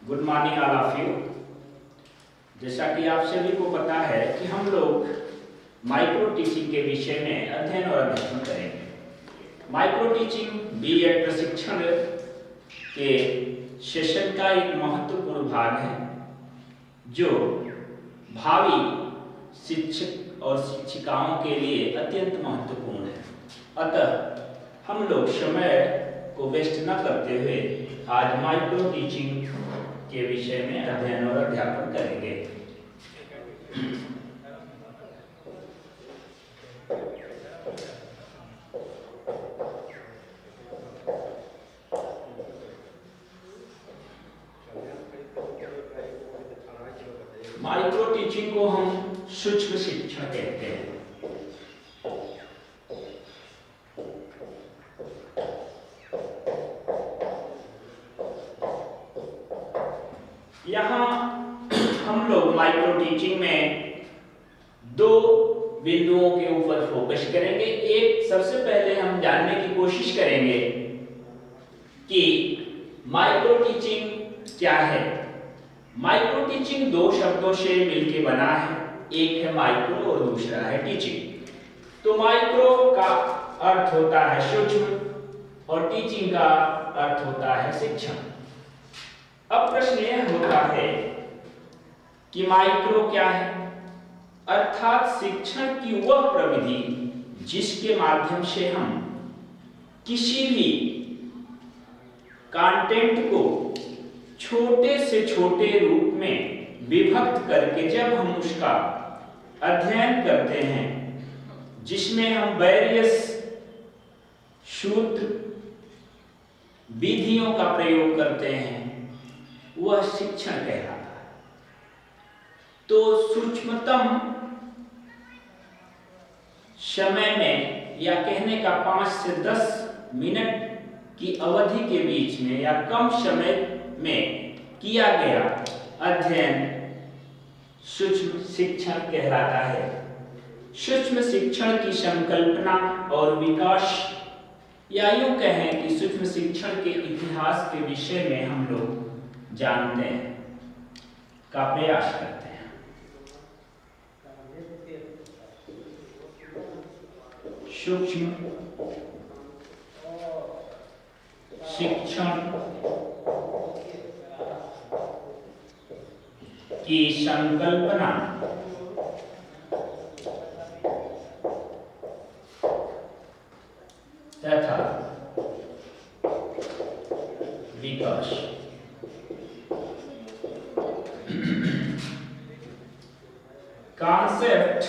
Good morning all of you. जैसा कि आप सभी को पता है कि हम लोग माइक्रो टीचिंग के विषय में अध्ययन और अध्यापन करेंगे। माइक्रो टीचिंग बीएड प्रशिक्षण के सेशन का एक महत्वपूर्ण भाग है जो भावी शिक्षक और शिक्षिकाओं के लिए अत्यंत महत्वपूर्ण है। अतः हम लोग समय को वेस्ट न करते हुए आज माइक्रो टीचिंग के विषय में अध्ययन और अध्यापन करेंगे। माइक्रो टीचिंग को हम सूक्ष्म शिक्षण कहते हैं। यहाँ हम लोग माइक्रो टीचिंग में दो बिंदुओं के ऊपर फोकस करेंगे। एक, सबसे पहले हम जानने की कोशिश करेंगे कि माइक्रो टीचिंग क्या है। माइक्रो टीचिंग दो शब्दों से मिलकर बना है, एक है माइक्रो और दूसरा है टीचिंग। तो माइक्रो का अर्थ होता है सूक्ष्म और टीचिंग का अर्थ होता है शिक्षण। अब प्रश्न यह होता है कि माइक्रो क्या है, अर्थात शिक्षण की वह प्रविधि जिसके माध्यम से हम किसी भी कंटेंट को छोटे से छोटे रूप में विभक्त करके जब हम उसका अध्ययन करते हैं, जिसमें हम वेरियस सूत्र विधियों का प्रयोग करते हैं, वह शिक्षण कहलाता है। तो सूक्ष्मतम समय में या कहने का 5 से 10 मिनट की अवधि के बीच में या कम समय में किया गया अध्ययन सूक्ष्म शिक्षण कहलाता है। सूक्ष्म शिक्षण की संकल्पना और विकास, या यूं कहें कि सूक्ष्म शिक्षण के इतिहास के विषय में हम लोग जानने का प्रयास करते हैं। सूक्ष्म शिक्षण की संकल्पना तथा विकास। Concept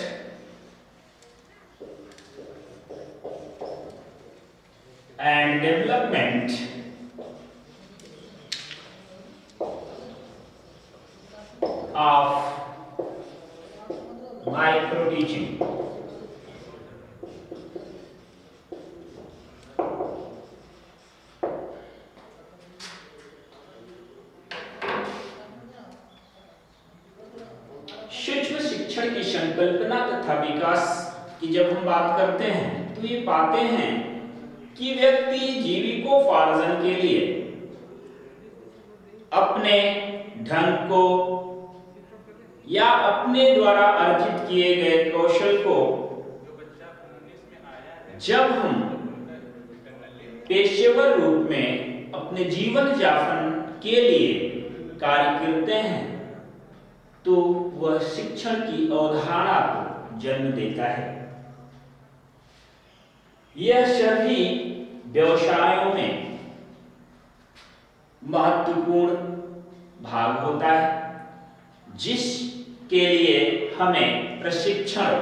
and development of micro teaching. सूक्ष्म शिक्षण की संकल्पना तथा विकास की जब हम बात करते हैं तो ये पाते हैं कि व्यक्ति जीविकोपार्जन के लिए अपने ढंग को या अपने द्वारा अर्जित किए गए कौशल को जब हम पेशेवर रूप में अपने जीवन यापन के लिए कार्य करते हैं तो वह शिक्षण की अवधारणा को जन्म देता है। यह सभी व्यवसायों में महत्वपूर्ण भाग होता है, जिसके लिए हमें प्रशिक्षण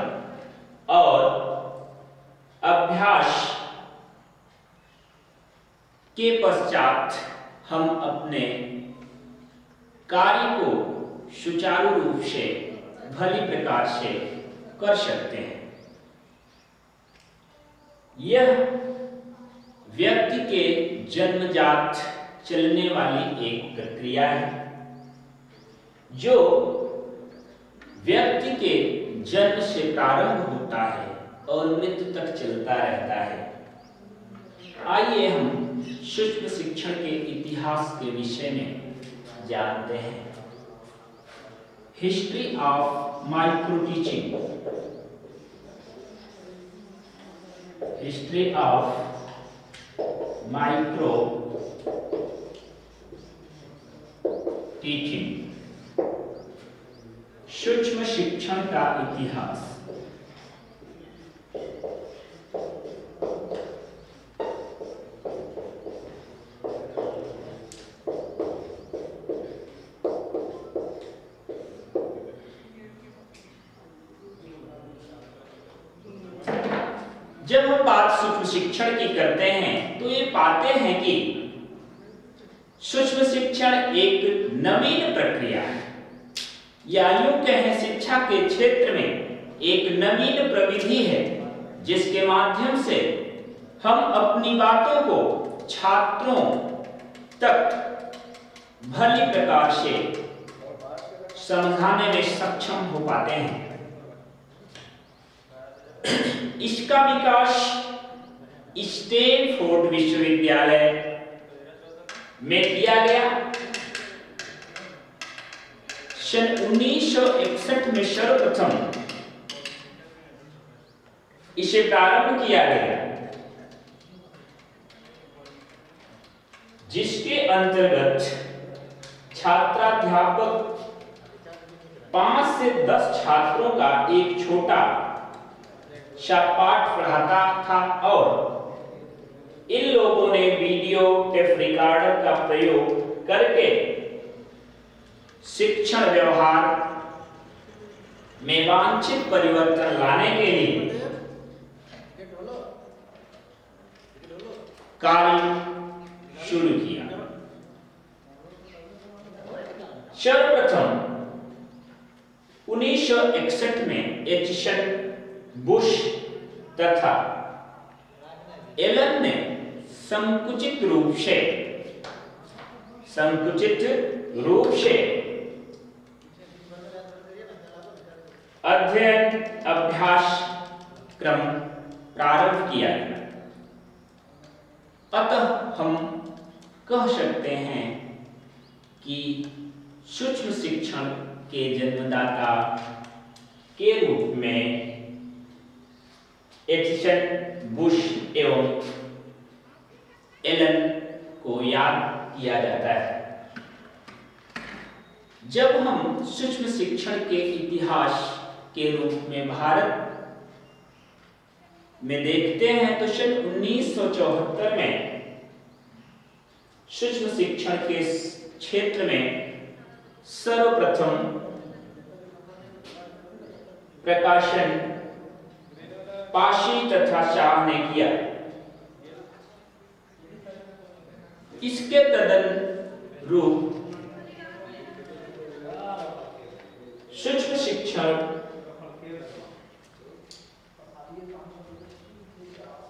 और अभ्यास के पश्चात हम अपने कार्य को सुचारू रूप से भली प्रकार से कर सकते हैं। यह व्यक्ति के जन्मजात चलने वाली एक प्रक्रिया है जो व्यक्ति के जन्म से प्रारंभ होता है और मृत्यु तक चलता रहता है। आइए हम सूक्ष्म शिक्षण के इतिहास के विषय में जानते हैं। History of micro teaching. History of micro teaching, सूक्ष्म शिक्षण का इतिहास। जब हम बात सूक्ष्म शिक्षण की करते हैं तो ये पाते हैं कि सूक्ष्म शिक्षण एक नवीन प्रक्रिया है, या यूं कहें शिक्षा के क्षेत्र में एक नवीन प्रविधि है, जिसके माध्यम से हम अपनी बातों को छात्रों तक भली प्रकार से समझाने में सक्षम हो पाते हैं। इसका विकास स्टैनफोर्ड विश्वविद्यालय में किया गया। सन 1961 में सर्वप्रथम इसे प्रारंभ किया गया, जिसके अंतर्गत छात्राध्यापक 5 से 10 छात्रों का एक छोटा सा पाठ पढ़ाता था और इन लोगों ने वीडियो टेप रिकॉर्डर का प्रयोग करके शिक्षण व्यवहार में वांछित परिवर्तन लाने के लिए कार्य शुरू किया। सर्वप्रथम 1961 में एचिसन बुश तथा एलन ने संकुचित रूप से अध्ययन अभ्यास क्रम प्रारंभ किया। अतः हम कह सकते हैं कि सूक्ष्म शिक्षण के जन्मदाता के रूप में एचिसन बुश एवं एलन को याद किया जाता है। जब हम सूक्ष्म शिक्षण के इतिहास के रूप में भारत में देखते हैं तो सन 1974 में सूक्ष्म शिक्षण के क्षेत्र में सर्वप्रथम प्रकाशन पाशी तथा शाह ने किया। इसके तदनुरूप सूक्ष्म शिक्षण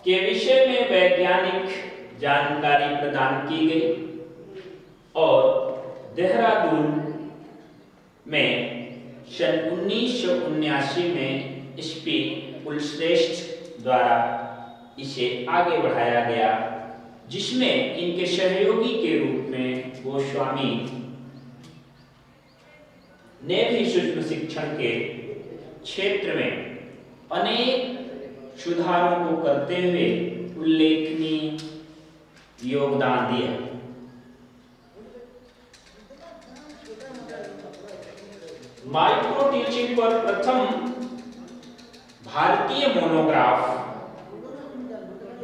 के विषय में वैज्ञानिक जानकारी प्रदान की गई और देहरादून में सन 1979 में एसपी कुलश्रेष्ठ द्वारा इसे आगे बढ़ाया गया, जिसमें इनके सहयोगी के रूप में गोस्वामी ने भी सूक्ष्म शिक्षण के क्षेत्र में अनेक सुधारों को करते हुए उल्लेखनीय योगदान दिया। माइक्रो टीचिंग पर प्रथम भारतीय monograph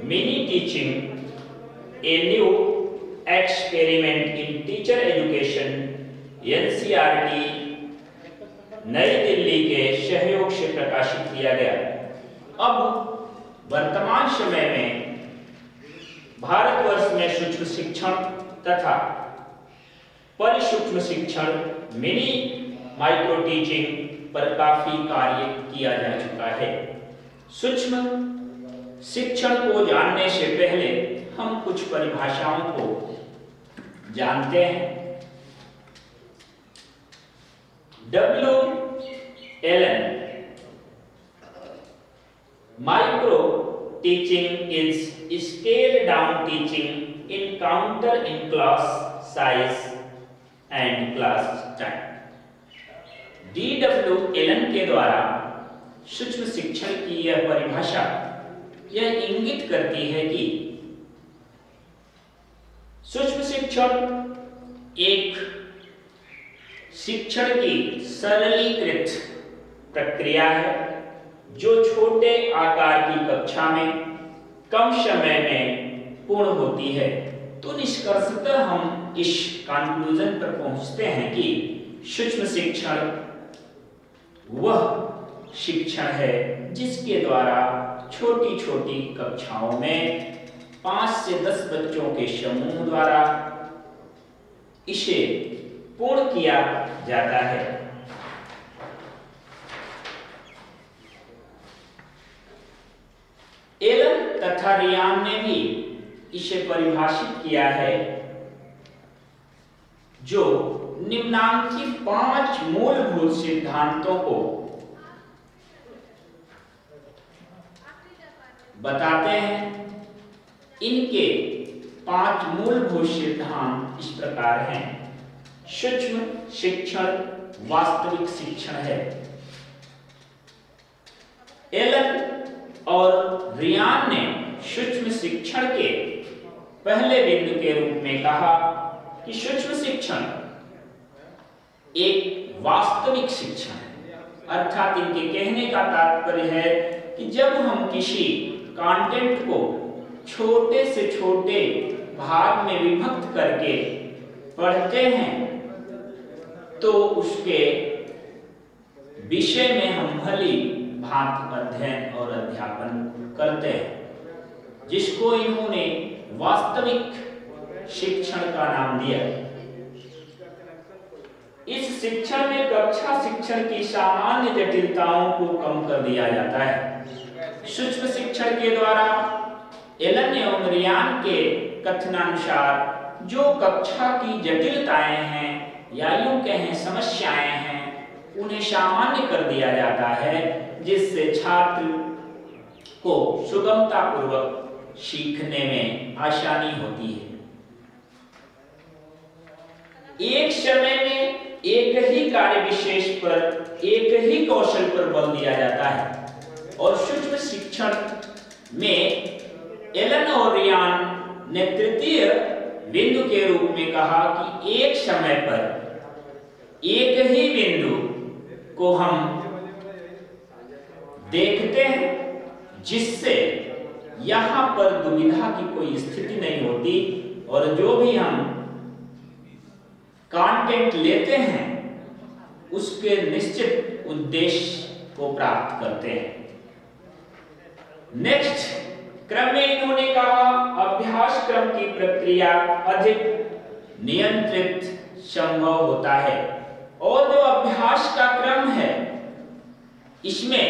mini teaching a new experiment in teacher education NCERT नई दिल्ली के सहयोग से प्रकाशित किया गया। अब वर्तमान समय में भारतवर्ष में सूक्ष्म शिक्षण तथा परिसूक्ष्म शिक्षण मिनी माइक्रो टीचिंग पर काफी कार्य किया जा चुका है। सूक्ष्म शिक्षण को जानने से पहले हम कुछ परिभाषाओं को जानते हैं। W Allen micro teaching is scale down teaching in counter in class size and class time. D.W. Allen के द्वारा सूक्ष्म शिक्षण की यह परिभाषा यह इंगित करती है कि सूक्ष्म शिक्षण एक शिक्षण की सरलीकृत प्रक्रिया है जो छोटे आकार की कक्षा में कम समय में पूर्ण होती है। तो निष्कर्षतः हम इस कंक्लूजन पर पहुंचते हैं कि सूक्ष्म शिक्षण वह शिक्षण है जिसके द्वारा छोटी छोटी कक्षाओं में 5 से 10 बच्चों के समूह द्वारा इसे पूर्ण किया जाता है। एलन तथा रियान ने भी इसे परिभाषित किया है जो निम्नांकित 5 मूलभूत सिद्धांतों को बताते हैं। इनके 5 मूलभूत सिद्धांत इस प्रकार हैं। सूक्ष्म शिक्षण वास्तविक शिक्षण है। एलन और रियान ने सूक्ष्म शिक्षण के पहले बिंदु के रूप में कहा कि सूक्ष्म शिक्षण एक वास्तविक शिक्षण है, अर्थात इनके कहने का तात्पर्य है कि जब हम किसी कंटेंट को छोटे से छोटे भाग में विभक्त करके पढ़ते हैं तो उसके विषय में हम भली भांति अध्ययन और अध्यापन करते हैं, जिसको इन्होंने वास्तविक शिक्षण का नाम दिया। इस शिक्षण में कक्षा शिक्षण की सामान्य जटिलताओं को कम कर दिया जाता है। सूक्ष्म शिक्षण के द्वारा एलन एवं रियान के कथनानुसार जो कक्षा की जटिलताएं हैं या यूं कहें समस्याएं हैं उन्हें सामान्य कर दिया जाता है, जिससे छात्र को सुगमता पूर्वक सीखने में आसानी होती है। एक समय में एक ही कार्य विशेष पर एक ही कौशल पर बल दिया जाता है और सूक्ष्म शिक्षण में एलन और रियान ने तृतीय बिंदु के रूप में कहा कि एक समय पर एक ही बिंदु को हम देखते हैं, जिससे यहां पर दुविधा की कोई स्थिति नहीं होती और जो भी हम कंटेंट लेते हैं उसके निश्चित उद्देश्य को प्राप्त करते हैं। नेक्स्ट क्रम में इन्होंने कहा अभ्यास क्रम की प्रक्रिया अधिक नियंत्रित संभव होता है और जो अभ्यास का क्रम है इसमें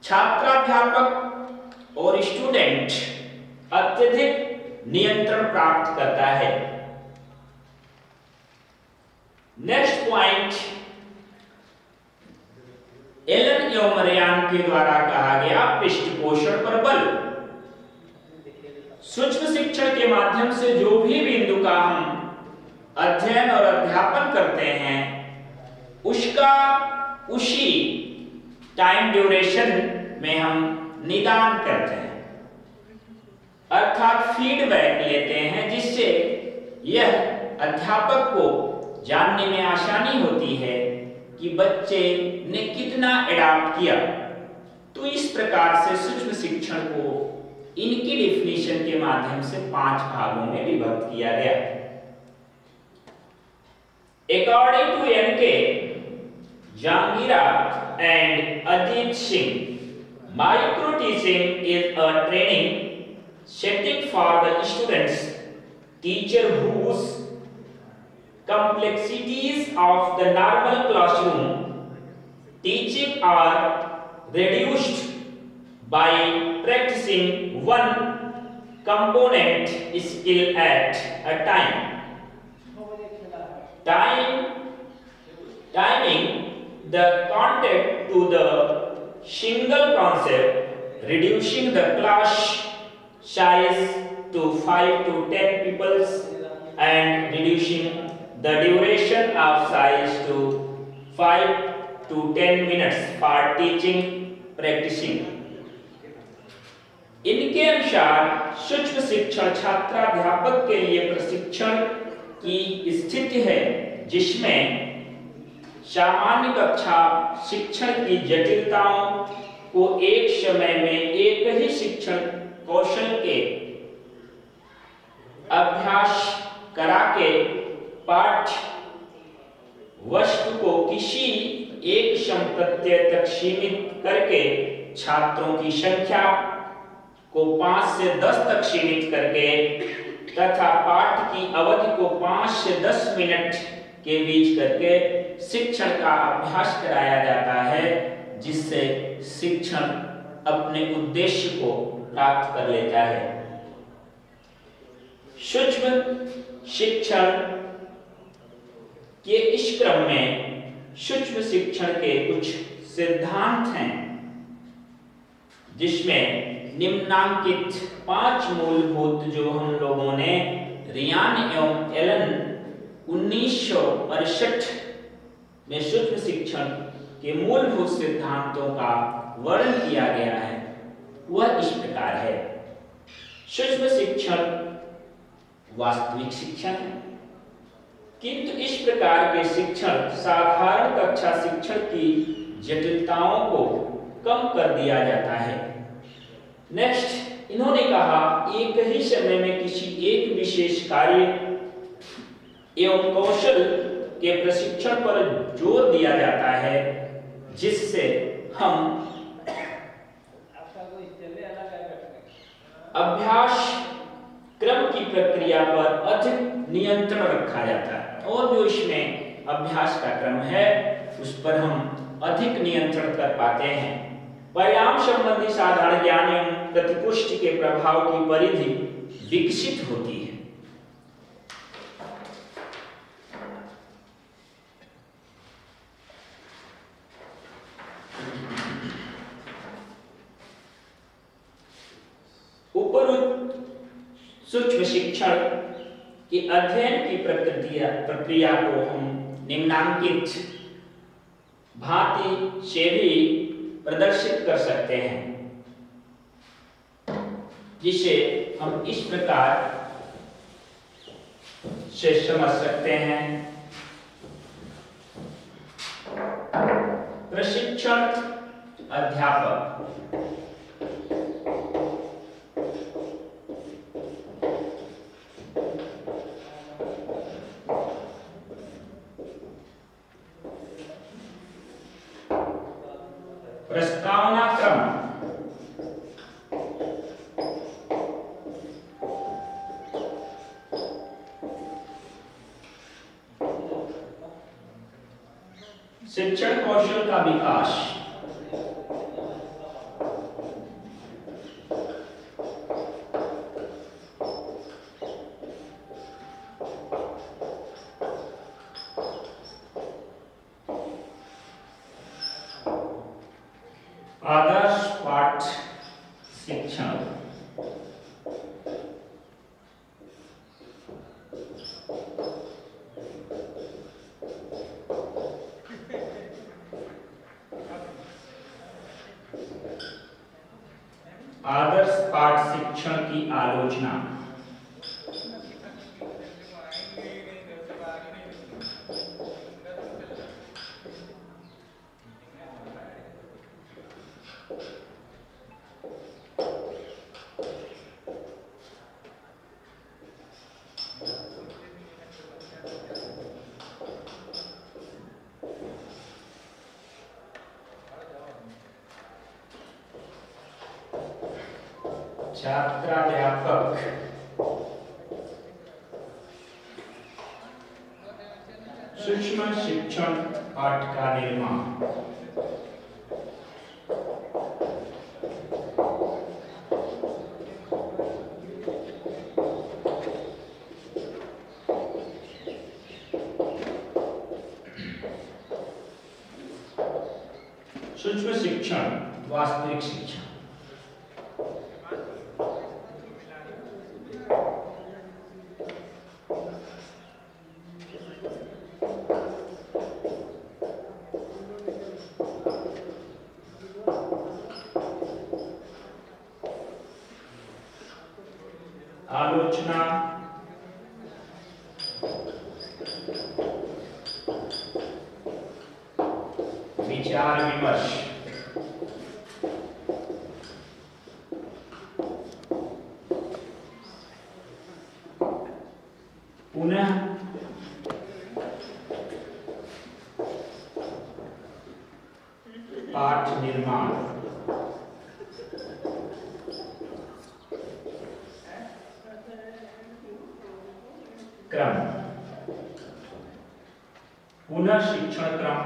छात्राध्यापक और स्टूडेंट अत्यधिक नियंत्रण प्राप्त करता है। नेक्स्ट पॉइंट एलन एवं रियान के द्वारा कहा गया पृष्ठपोषण पर बल। सूक्ष्म शिक्षण के माध्यम से जो भी बिंदु का हम अध्ययन और अध्यापन करते हैं उसका उसी टाइम ड्यूरेशन में हम निदान करते हैं, अर्थात फीडबैक लेते हैं, जिससे यह अध्यापक को जानने में आसानी होती है कि बच्चे ने कितना एडाप्ट किया। तो इस प्रकार से सूक्ष्म शिक्षण को इनकी डेफिनेशन के माध्यम से 5 भागों में विभक्त किया गया। According to N.K. Jangira and Ajit Singh, micro teaching is a training setting for the students, teacher whose complexities of the normal classroom teaching are reduced by practicing one component skill at a time. Timing the content to the single concept, reducing the class size to 5 to 10 peoples and reducing the duration of size to 5 to 10 minutes for teaching practicing. इनके अनुसार सूक्ष्म शिक्षण छात्राध्यापक के लिए प्रशिक्षण की स्थिति है जिसमें सामान्य कक्षा शिक्षण की जटिलताओं को एक समय में एक ही शिक्षण कौशल के अभ्यास करा के पाठ्य वस्तु को किसी एक संप्रत्यय तक सीमित करके छात्रों की संख्या को 5 से 10 तक सीमित करके तथा पाठ की अवधि को 5 से 10 मिनट के बीच करके शिक्षण का अभ्यास कराया जाता है जिससे शिक्षण अपने उद्देश्य को प्राप्त कर लेता है। सूक्ष्म शिक्षण के इस क्रम में सूक्ष्म शिक्षण के कुछ सिद्धांत हैं जिसमें निम्नांकित 5 मूलभूत जो हम लोगों ने रियान एवं एलन 1968 में सूक्ष्म शिक्षण के मूलभूत सिद्धांतों का वर्णन किया गया है वह इस प्रकार है। सूक्ष्म शिक्षण वास्तविक शिक्षण है किंतु इस प्रकार के शिक्षण साधारण कक्षा शिक्षण की जटिलताओं को कम कर दिया जाता है। नेक्स्ट इन्होंने कहा एक ही समय में किसी एक विशेष कार्य एवं कौशल के प्रशिक्षण पर जोर दिया जाता है जिससे हम अभ्यास क्रम की प्रक्रिया पर अधिक नियंत्रण रखा जाता है और जो इसमें अभ्यास का क्रम है उस पर हम अधिक नियंत्रण कर पाते हैं। परिणाम संबंधी साधारण ज्ञान एवं प्रतिपुष्टि के प्रभाव की परिधि विकसित होती है। उपरोक्त सूक्ष्म शिक्षण के अध्ययन की प्रक्रिया को हम निम्नांकित भांति से भी प्रदर्शित कर सकते हैं जिसे हम इस प्रकार से समझ सकते हैं। प्रशिक्षण अध्यापक प्रस्तावना क्रम शिक्षण कौशल का विकास आदर्श पाठ शिक्षण आदर्श पाठ शिक्षण की आलोचना छात्राध्यापक सूक्ष्म शिक्षण पाठ का निर्माण सूक्ष्म शिक्षण वास्तविक शिक्षण आलोचना विचार विमर्श। पुनः पाठ निर्माण। क्रम, पुनः शिक्षण क्रम,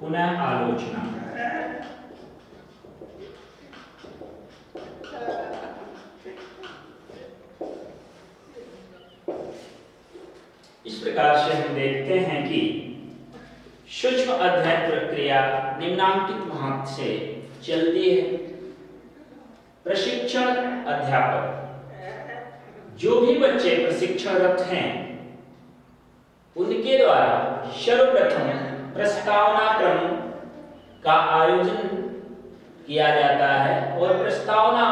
पुनः आलोचना। इस प्रकार से हम देखते हैं कि सूक्ष्म अध्ययन प्रक्रिया निम्नांकित मार्ग से चलती है। प्रशिक्षण अध्यापक, जो भी बच्चे प्रशिक्षणरत हैं उनके द्वारा सर्वप्रथम प्रस्तावना क्रम का आयोजन किया जाता है और प्रस्तावना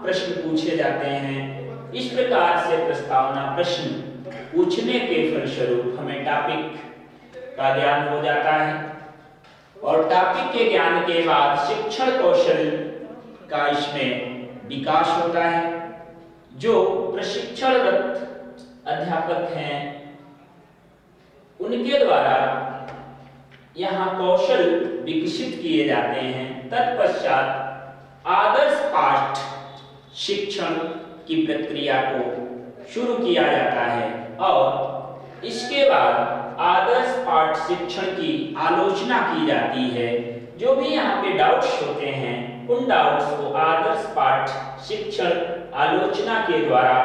प्रश्न पूछे जाते हैं। इस प्रकार से प्रस्तावना प्रश्न पूछने के फलस्वरूप हमें टॉपिक का ज्ञान हो जाता है और टॉपिक के ज्ञान के बाद शिक्षण कौशल का इसमें विकास होता है। जो प्रशिक्षणरत अध्यापक हैं उनके द्वारा यहाँ कौशल विकसित किए जाते हैं। तत्पश्चात आदर्श पाठ शिक्षण की प्रक्रिया को शुरू किया जाता है और इसके बाद आदर्श पाठ शिक्षण की आलोचना की जाती है। जो भी यहाँ पे डाउट्स होते हैं उन डाउट्स को आदर्श पाठ शिक्षण आलोचना के द्वारा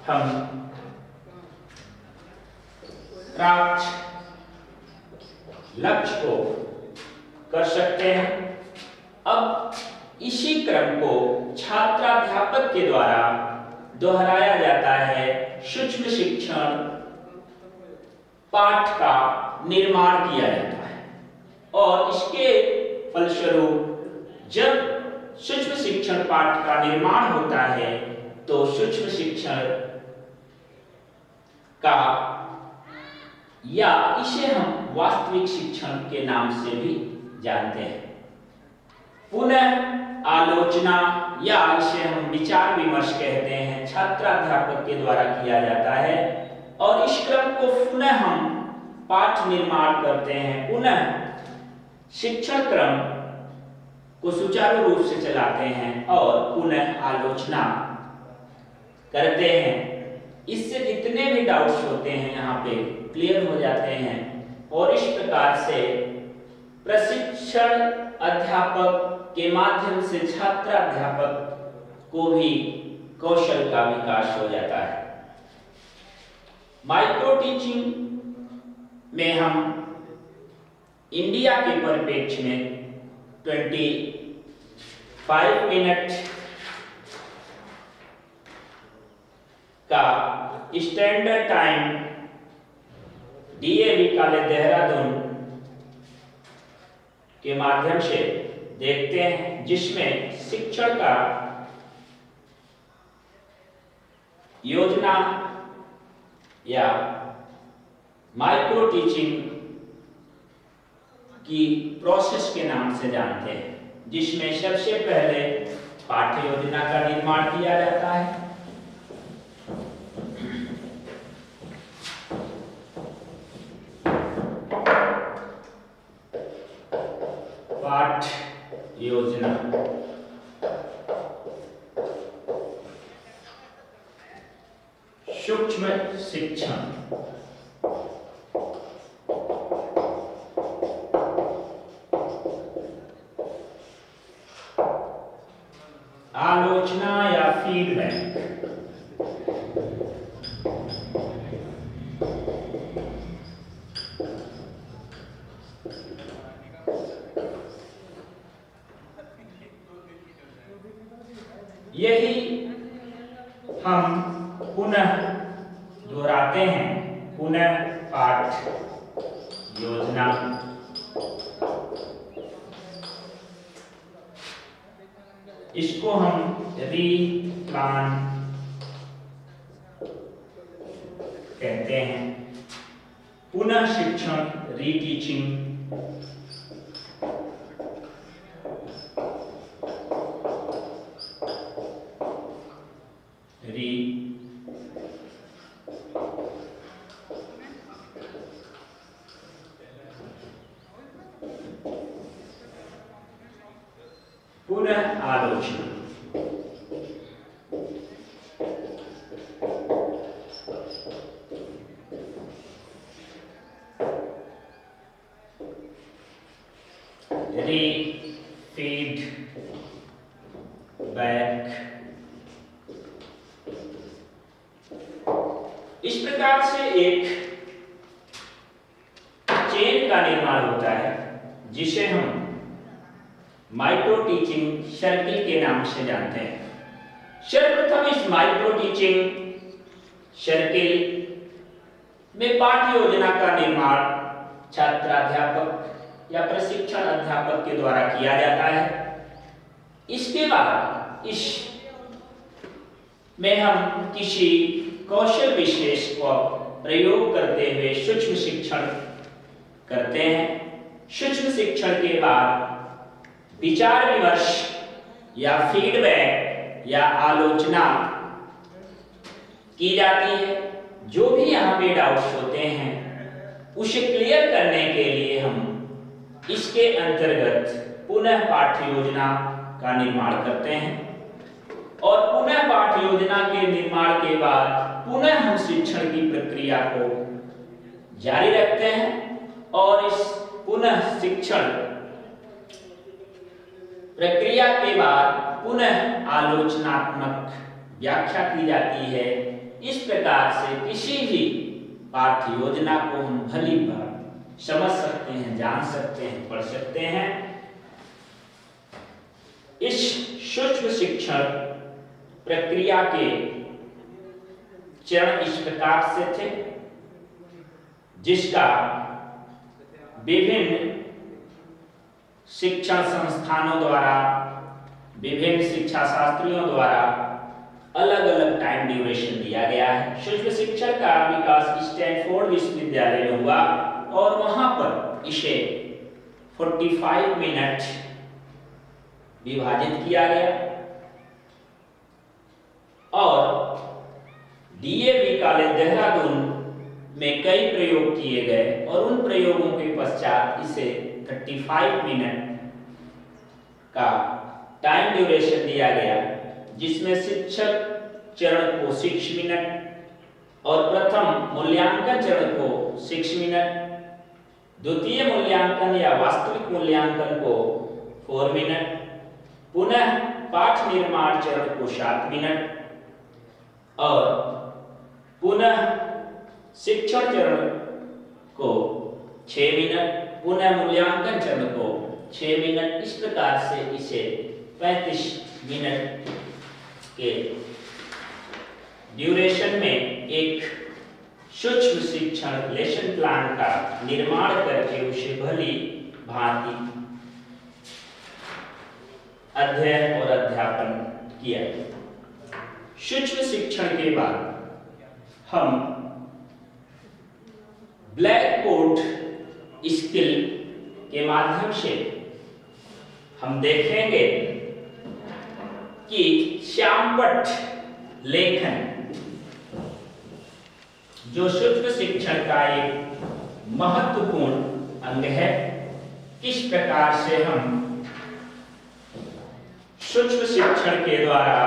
हम प्राप्त लक्ष्य को कर सकते हैं। अब इसी क्रम को छात्राध्यापक के द्वारा दोहराया जाता है। सूक्ष्म शिक्षण पाठ का निर्माण किया जाता है और इसके फलस्वरूप जब सूक्ष्म शिक्षण पाठ का निर्माण होता है तो सूक्ष्म शिक्षण का या इसे हम वास्तविक शिक्षण के नाम से भी जानते हैं। पुनः आलोचना या इसे हम विचार विमर्श कहते हैं, छात्राध्यापक के द्वारा किया जाता है और इस क्रम को पुनः हम पाठ निर्माण करते हैं। पुनः शिक्षण क्रम को सुचारू रूप से चलाते हैं और पुनः आलोचना करते हैं। इससे जितने भी डाउट्स होते हैं यहाँ पे क्लियर हो जाते हैं और इस प्रकार से प्रशिक्षण अध्यापक के माध्यम से छात्राध्यापक को भी कौशल का विकास हो जाता है। माइक्रो टीचिंग में हम इंडिया के परिप्रेक्ष्य में 25 मिनट का standard time DAV college Dehradun के माध्यम से देखते हैं, जिसमें शिक्षण का योजना या माइक्रो टीचिंग की प्रोसेस के नाम से जानते हैं, जिसमें सबसे पहले पाठ्य योजना का निर्माण किया जाता है। पाठ योजना सूक्ष्म शिक्षण आलोचना या फीडबैक यही हम पुनः दोहराते हैं। पुनः पाठ योजना इसको हम रीप्लान कहते हैं। पुनः शिक्षण, रीटीचिंग, पुनः आलोचना। Feed back. इस प्रकार से एक चेन का निर्माण होता है जिसे हम माइक्रो टीचिंग सर्किल के नाम से जानते हैं। सर्वप्रथम इस माइक्रो टीचिंग सर्किल में पाठ्य योजना का निर्माण छात्राध्यापक या प्रशिक्षण अध्यापक के द्वारा किया जाता है। इसके बाद इस में हम किसी कौशल विशेष को प्रयोग करते हुए सूक्ष्म शिक्षण करते हैं। सूक्ष्म शिक्षण के बाद विचार विमर्श या फीडबैक या आलोचना की जाती है। जो भी यहाँ पे डाउट्स होते हैं उसे क्लियर करने के लिए हम इसके अंतर्गत पुनः पाठ्य योजना का निर्माण करते हैं और पुनः पाठ्य योजना के निर्माण के बाद पुनः हम शिक्षण की प्रक्रिया को जारी रखते हैं और इस पुनः शिक्षण प्रक्रिया के बाद पुनः आलोचनात्मक व्याख्या की जाती है। इस प्रकार से किसी भी पाठ्य योजना को हम भली भांति समझ सकते हैं, जान सकते हैं, पढ़ सकते हैं। इस सूक्ष्म शिक्षण प्रक्रिया के चरण इस प्रकार से थे जिसका विभिन्न शिक्षण संस्थानों द्वारा, विभिन्न शिक्षा शास्त्रियों द्वारा अलग अलग टाइम ड्यूरेशन दिया गया है। सूक्ष्म शिक्षण का विकास स्टैनफोर्ड विश्वविद्यालय में हुआ और वहां पर इसे 45 मिनट विभाजित किया गया और डीएवी कॉलेज देहरादून में कई प्रयोग किए गए और उन प्रयोगों के पश्चात इसे 35 मिनट का टाइम ड्यूरेशन दिया गया, जिसमें शिक्षक चरण को 6 मिनट और प्रथम मूल्यांकन चरण को 6 मिनट, द्वितीय मूल्यांकन या वास्तविक मूल्यांकन को 4 मिनट, पुनः पाठ निर्माण चरण को 7 मिनट और पुनः शिक्षण चरण को 6 मिनट, पुनः मूल्यांकन चरण को 6 मिनट। इस प्रकार से इसे 35 मिनट के ड्यूरेशन में एक सूक्ष्म शिक्षण लेसन प्लान का निर्माण करके उसे भली भांति अध्ययन और अध्यापन किया। सूक्ष्म शिक्षण के बाद हम ब्लैक बोर्ड स्किल के माध्यम से हम देखेंगे कि श्यामपट्ट लेखन जो सूक्ष्म शिक्षण का एक महत्वपूर्ण अंग है, किस प्रकार से हम सूक्ष्म शिक्षण के द्वारा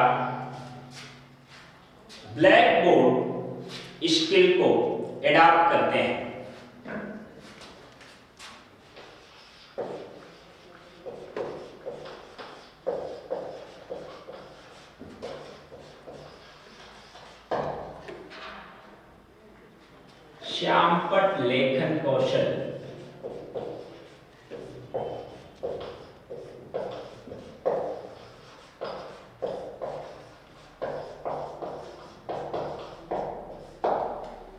ब्लैक बोर्ड स्किल को एडॉप्ट करते हैं। श्यामपट्ट लेखन कौशल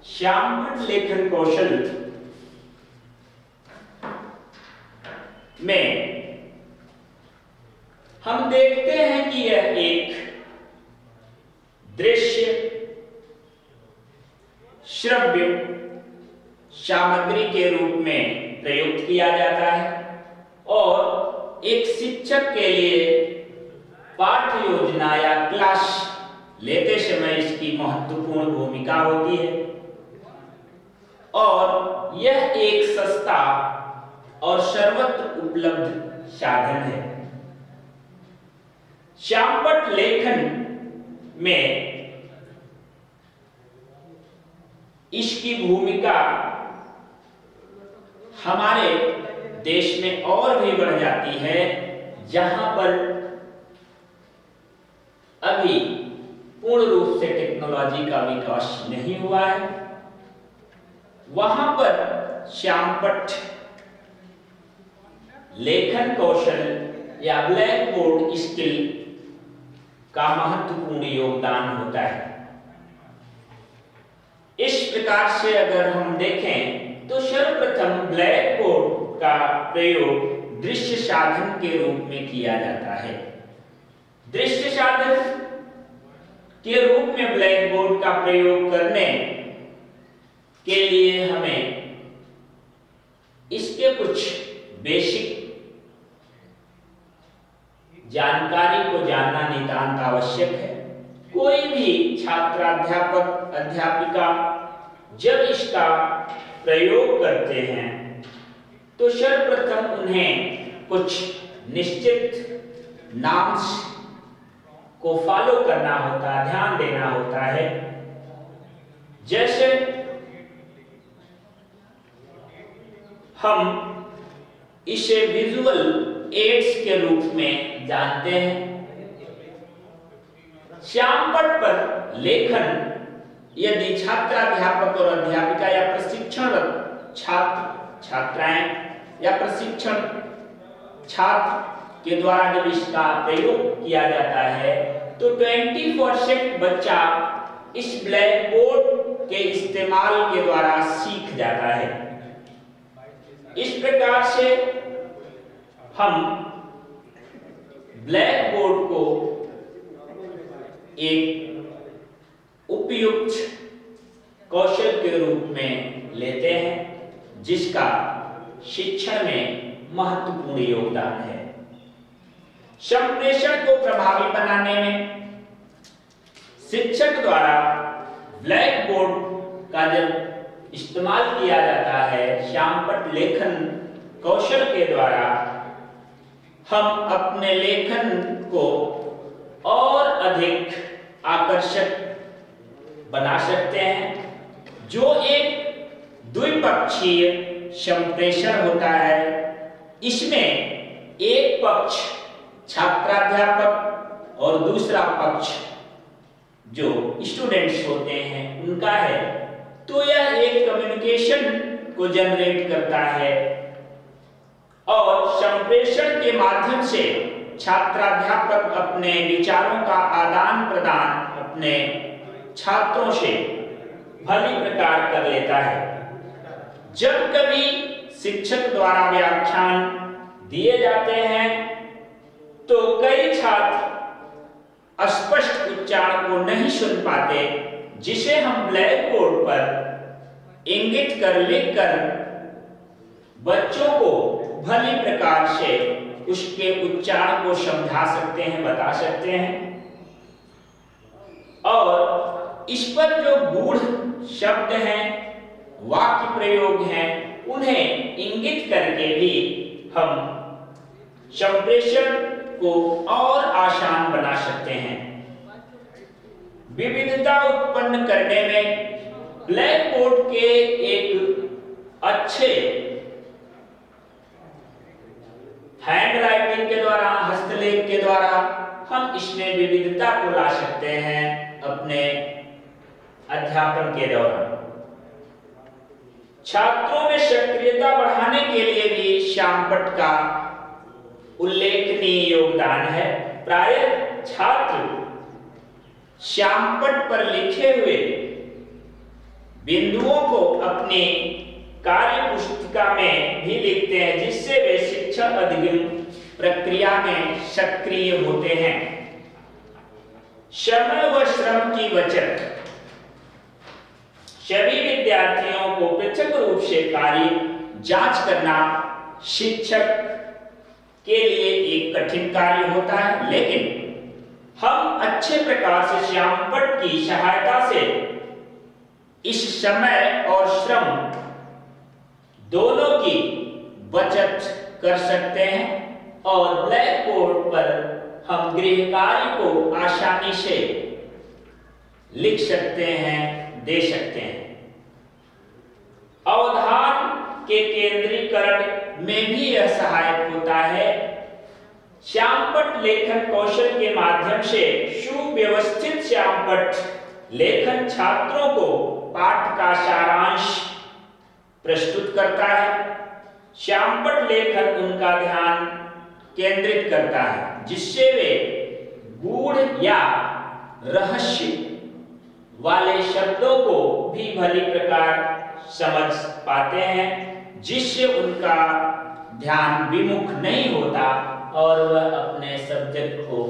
श्यामपट्ट लेखन कौशल में हम देखते हैं कि यह एक दृश्य श्रव्य सामग्री के रूप में प्रयुक्त किया जाता है और एक शिक्षक के लिए पाठ्य योजना या क्लास लेते समय इसकी महत्वपूर्ण भूमिका होती है और यह एक सस्ता और सर्वत्र उपलब्ध साधन है। श्यामपट्ट लेखन में इसकी भूमिका हमारे देश में और भी बढ़ जाती है, जहां पर अभी पूर्ण रूप से टेक्नोलॉजी का विकास नहीं हुआ है। वहां पर श्यामपट्ट लेखन कौशल या ब्लैक बोर्ड स्किल का महत्वपूर्ण योगदान होता है। इस प्रकार से अगर हम देखें तो सर्वप्रथम ब्लैक बोर्ड का प्रयोग दृश्य साधन के रूप में किया जाता है। दृश्य साधन के रूप में ब्लैक बोर्ड का प्रयोग करने के लिए हमें इसके कुछ बेसिक जानकारी को जानना नितांत आवश्यक है। कोई भी छात्र, अध्यापक, अध्यापिका जब इसका प्रयोग करते हैं तो सर्वप्रथम उन्हें कुछ निश्चित नॉर्म्स को फॉलो करना होता है, ध्यान देना होता है। जैसे हम इसे विजुअल एड्स के रूप में जानते हैं। श्यामपट्ट पर लेखन यदि छात्र, अध्यापक और अध्यापिका या प्रशिक्षणरत छात्र, छात्राएं या प्रशिक्षण छात्र के द्वारा जब इसका प्रयोग किया जाता है तो 20% बच्चा इस ब्लैक बोर्ड के इस्तेमाल के द्वारा सीख जाता है। इस प्रकार से हम ब्लैक बोर्ड को एक उपयुक्त कौशल के रूप में लेते हैं, जिसका शिक्षण में महत्वपूर्ण योगदान है। संप्रेषण को प्रभावी बनाने में शिक्षक द्वारा ब्लैक बोर्ड का जब इस्तेमाल किया जाता है, श्यामपट्ट लेखन कौशल के द्वारा हम अपने लेखन को और अधिक आकर्षक बना सकते हैं। जो एक द्विपक्षीय संप्रेषण होता है, इसमें एक पक्ष छात्राध्यापक और दूसरा पक्ष जो स्टूडेंट्स होते हैं उनका है, तो यह एक कम्युनिकेशन को जनरेट करता है और संप्रेषण के माध्यम से छात्राध्यापक अपने विचारों का आदान प्रदान अपने छात्रों से भली प्रकार कर लेता है। जब कभी शिक्षक द्वारा व्याख्यान दिए जाते हैं तो कई छात्र स्पष्ट उच्चारण को नहीं सुन पाते, जिसे हम ब्लैक बोर्ड पर इंगित कर लिखकर बच्चों को भली प्रकार से उसके उच्चारण को समझा सकते हैं, बता सकते हैं। और इस पर जो गूढ़ शब्द हैं, वाक्य प्रयोग हैं, उन्हें इंगित करके भी हम संप्रेषण को और आसान बना सकते हैं। विविधता उत्पन्न करने में ब्लैक बोर्ड के एक अच्छे हैंड राइटिंग के द्वारा, हस्तलेख के द्वारा हम इसमें विविधता को ला सकते हैं अपने अध्यापन के दौरान। छात्रों में सक्रियता बढ़ाने के लिए भी श्यामपट्ट का उल्लेखनीय योगदान है। प्रायः छात्र श्यामपट्ट पर लिखे हुए बिंदुओं को अपनी कार्य पुस्तिका में भी लिखते हैं, जिससे वे शिक्षण अधिगम प्रक्रिया में सक्रिय होते हैं। समय व श्रम की बचत। सभी विद्यार्थियों को पृथक रूप से कार्य जांच करना शिक्षक के लिए एक कठिन कार्य होता है, लेकिन हम अच्छे प्रकार से श्यामपट्ट की सहायता से इस समय और श्रम दोनों की बचत कर सकते हैं और ब्लैक बोर्ड पर हम गृह कार्य को आसानी से लिख सकते हैं, दे सकते हैं। अवधान के केंद्रीकरण में भी यह सहायक होता है। श्यामपट्ट लेखन कौशल के माध्यम से सुव्यवस्थित श्यामपट्ट लेखन छात्रों को पाठ का सारांश प्रस्तुत करता है। श्यामपट्ट लेखन उनका ध्यान केंद्रित करता है, जिससे वे गूढ़ या रहस्य वाले शब्दों को भी भली प्रकार समझ पाते हैं, जिससे उनका ध्यान विमुख नहीं होता और वह अपने सब्जेक्ट को